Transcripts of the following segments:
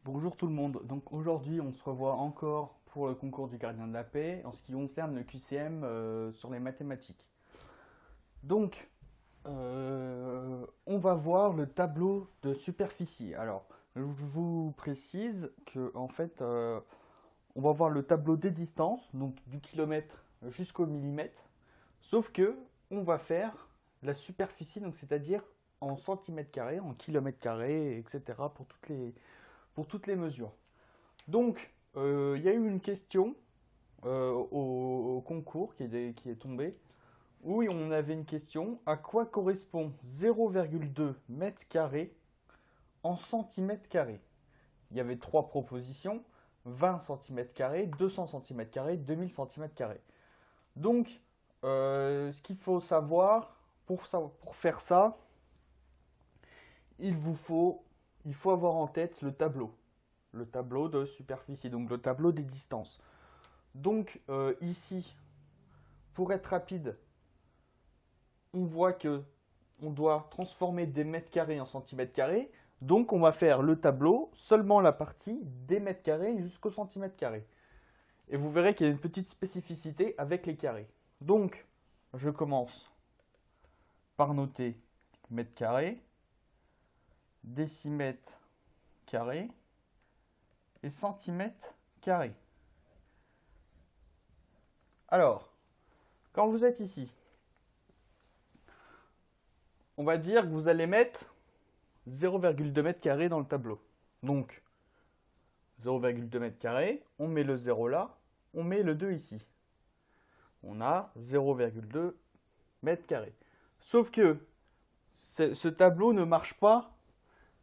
Bonjour tout le monde. Donc aujourd'hui, on se revoit encore pour le concours du gardien de la paix en ce qui concerne le QCM sur les mathématiques. Donc, on va voir le tableau de superficie. Alors, je vous précise que en fait, on va voir le tableau des distances, donc du kilomètre jusqu'au millimètre. Sauf que on va faire la superficie, donc c'est-à-dire en centimètres carrés, en kilomètres carrés, etc. pour toutes les mesures. Donc, il y a eu une question au concours qui est tombée, où on avait une question, à quoi correspond 0,2 mètres carrés en centimètres carrés? Il y avait trois propositions, 20 centimètres carrés, 200 centimètres carrés, 2000 centimètres carrés. Donc, ce qu'il faut savoir, pour faire ça, il faut avoir en tête le tableau de superficie, donc le tableau des distances. Donc ici, pour être rapide, on voit que on doit transformer des mètres carrés en centimètres carrés. Donc on va faire le tableau, seulement la partie des mètres carrés jusqu'au centimètre carré. Et vous verrez qu'il y a une petite spécificité avec les carrés. Donc je commence par noter mètres carrés, décimètres carrés et centimètres carrés. Alors, quand vous êtes ici, on va dire que vous allez mettre 0,2 mètres carrés dans le tableau. Donc, 0,2 mètres carrés, on met le 0 là, on met le 2 ici. On a 0,2 mètres carrés. Sauf que ce tableau ne marche pas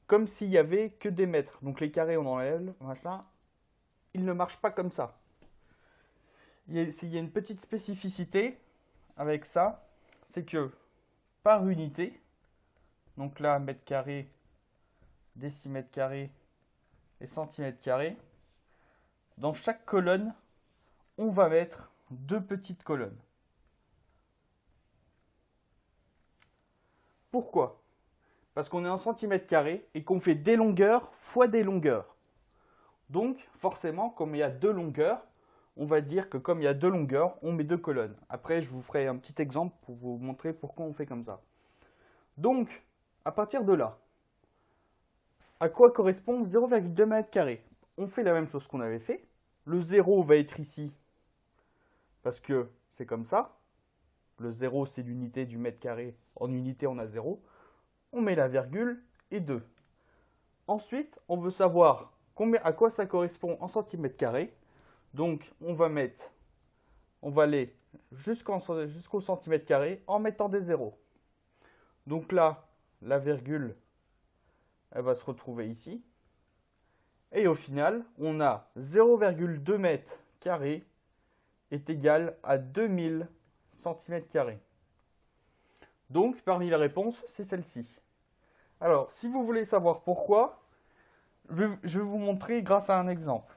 comme s'il y avait que des mètres. Donc les carrés, on enlève, machin. Il ne marche pas comme ça. Il y a une petite spécificité avec ça, c'est que par unité, donc là, mètre carré, décimètre carré et centimètre carré, dans chaque colonne, on va mettre deux petites colonnes. Pourquoi? Parce qu'on est en centimètres carrés et qu'on fait des longueurs fois des longueurs. Donc, forcément, comme il y a deux longueurs, on va dire que comme il y a deux longueurs, on met deux colonnes. Après, je vous ferai un petit exemple pour vous montrer pourquoi on fait comme ça. Donc, à partir de là, à quoi correspond 0,2 mètres carrés? On fait la même chose qu'on avait fait. Le 0 va être ici, parce que c'est comme ça. Le 0, c'est l'unité du mètre carré. En unité, on a 0. On met la virgule et 2. Ensuite, on veut savoir à quoi ça correspond en centimètres carrés. Donc, on va aller jusqu'au centimètre carré en mettant des zéros. Donc là, la virgule, elle va se retrouver ici. Et au final, on a 0,2 mètres carrés est égal à 2000 centimètres carrés. Donc, parmi les réponses, c'est celle-ci. Alors, si vous voulez savoir pourquoi, je vais vous montrer grâce à un exemple.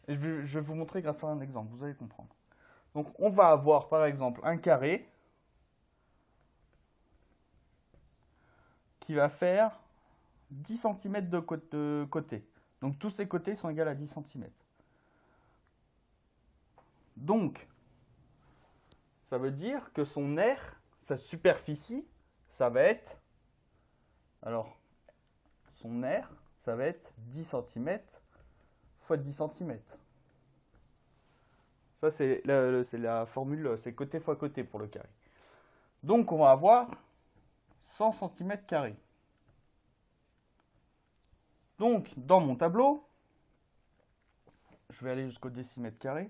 Je vais vous montrer grâce à un exemple, vous allez comprendre. Donc, on va avoir par exemple un carré qui va faire 10 cm de côté. Donc, tous ces côtés sont égaux à 10 cm. Donc, ça veut dire que son aire, sa superficie, ça va être... Alors, son aire, ça va être 10 cm fois 10 cm. Ça, c'est la formule, c'est côté fois côté pour le carré. Donc, on va avoir 100 cm². Donc, dans mon tableau, je vais aller jusqu'au décimètre carré.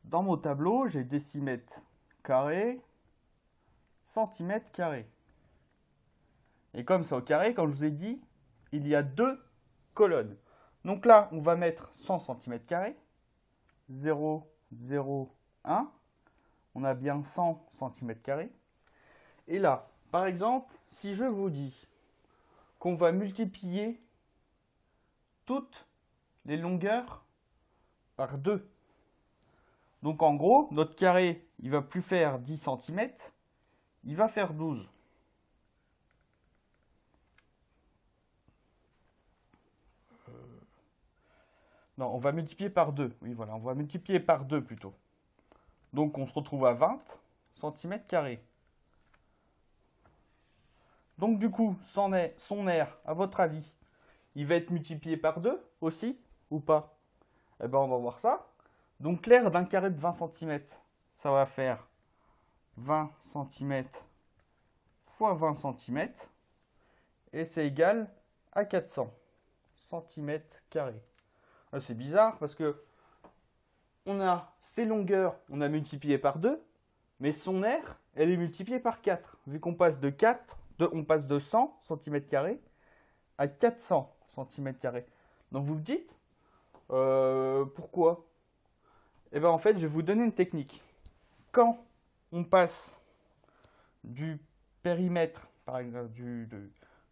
Dans mon tableau, j'ai décimètre carré, centimètre carré. Et comme c'est au carré, comme je vous ai dit, il y a deux colonnes. Donc là, on va mettre 100 cm², 0, 0, 1. On a bien 100 cm². Et là, par exemple, si je vous dis qu'on va multiplier toutes les longueurs par 2. Donc en gros, notre carré, il va plus faire 10 cm, il va faire 12. Non, on va multiplier par 2. Oui, voilà, on va multiplier par 2 plutôt. Donc, on se retrouve à 20 cm². Donc, du coup, son air, à votre avis, il va être multiplié par 2 aussi, ou pas? Eh bien, on va voir ça. Donc, l'air d'un carré de 20 cm, ça va faire 20 cm fois 20 cm, et c'est égal à 400 cm². C'est bizarre parce que on a ses longueurs, on a multiplié par 2, mais son aire, elle est multipliée par 4. Vu qu'on passe on passe de 100 cm² à 400 cm². Donc vous vous dites, pourquoi? Eh bien en fait, je vais vous donner une technique. Quand on passe du périmètre, par exemple,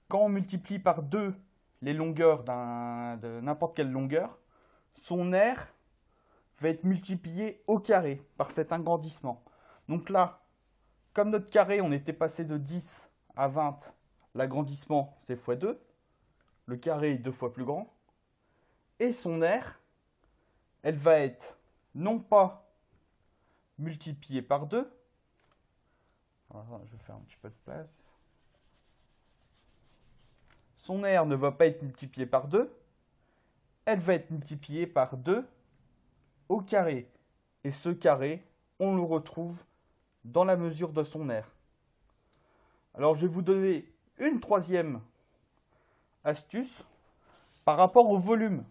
quand on multiplie par 2 les longueurs de n'importe quelle longueur, son aire va être multiplié au carré par cet agrandissement. Donc là, comme notre carré, on était passé de 10 à 20, l'agrandissement c'est x2, le carré est 2 fois plus grand, et son aire, elle va être non pas multipliée par 2, alors, je vais faire un petit peu de place, son aire ne va pas être multipliée par 2, elle va être multipliée par 2 au carré. Et ce carré, on le retrouve dans la mesure de son aire. Alors, je vais vous donner une troisième astuce par rapport au volume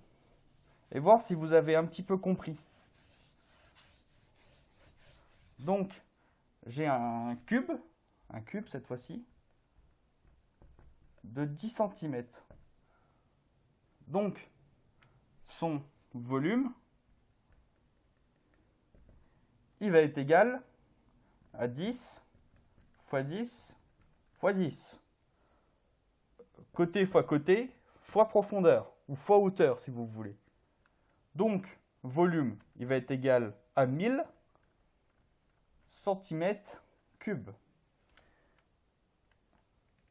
et voir si vous avez un petit peu compris. Donc, j'ai un cube cette fois-ci, de 10 cm. Donc, son volume, il va être égal à 10 fois 10 fois 10. Côté fois côté, fois profondeur, ou fois hauteur si vous voulez. Donc, volume, il va être égal à 1000 cm3.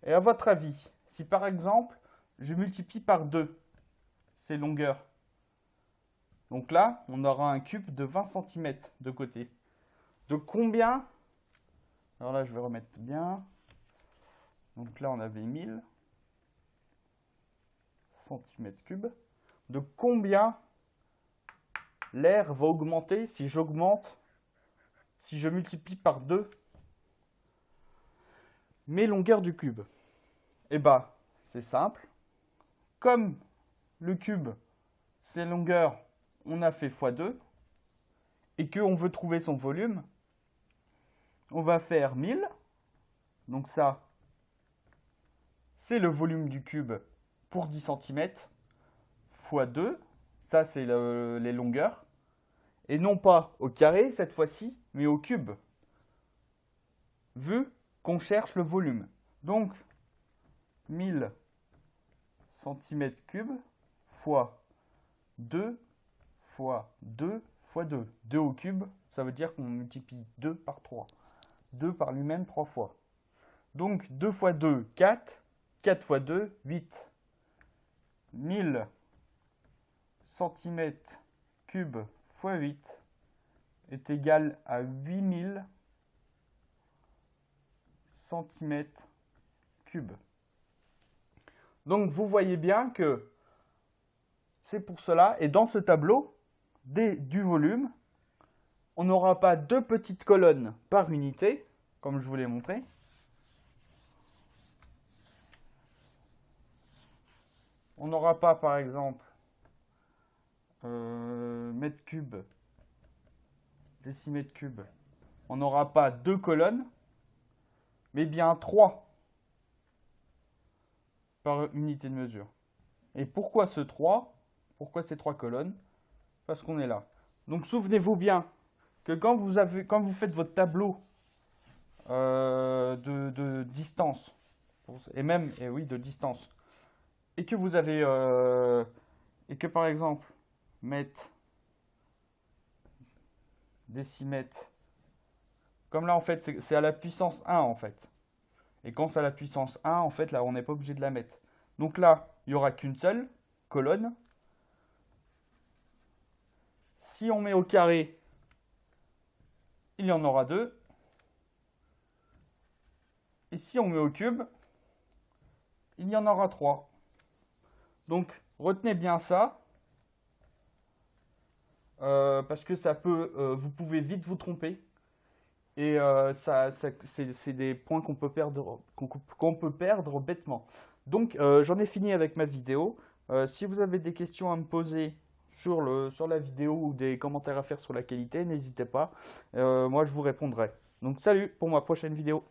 Et à votre avis, si par exemple, je multiplie par 2 ces longueurs, donc là, on aura un cube de 20 cm de côté. De combien? Alors là, je vais remettre bien. Donc là, on avait 1000 cm3. De combien l'air va augmenter si je multiplie par 2 mes longueurs du cube? Eh bien, c'est simple. Comme le cube, ses longueurs, on a fait x2, et qu'on veut trouver son volume, on va faire 1000. Donc ça, c'est le volume du cube pour 10 cm, fois 2. Ça, c'est les longueurs. Et non pas au carré cette fois-ci, mais au cube. Vu qu'on cherche le volume. Donc, 1000 cm3 fois 2 fois 2 fois 2. 2 au cube, ça veut dire qu'on multiplie 2 par 3. 2 par lui-même 3 fois. Donc 2 fois 2, 4. 4 fois 2, 8. 1000 cm3 fois 8 est égal à 8000 cm3. Donc vous voyez bien que c'est pour cela, et dans ce tableau du volume, on n'aura pas deux petites colonnes par unité, comme je vous l'ai montré. On n'aura pas, par exemple, mètre cube, décimètre cube. On n'aura pas deux colonnes, mais bien 3 par unité de mesure. Et pourquoi ce 3? Pourquoi ces 3 colonnes? Parce qu'on est là. Donc souvenez-vous bien que quand vous faites votre tableau de distance, de distance, et que vous avez, et que par exemple, mètre, décimètre, comme là en fait c'est à la puissance 1 en fait. Et quand c'est à la puissance 1, en fait là on n'est pas obligé de la mettre. Donc là, il n'y aura qu'une seule colonne. si on met au carré, il y en aura 2. Et si on met au cube, il y en aura 3. Donc, retenez bien ça, parce que vous pouvez vite vous tromper. Et c'est des points qu'on peut perdre bêtement. Donc, j'en ai fini avec ma vidéo. Si vous avez des questions à me poser sur la vidéo ou des commentaires à faire sur la qualité, n'hésitez pas. Moi, je vous répondrai. Donc, salut pour ma prochaine vidéo.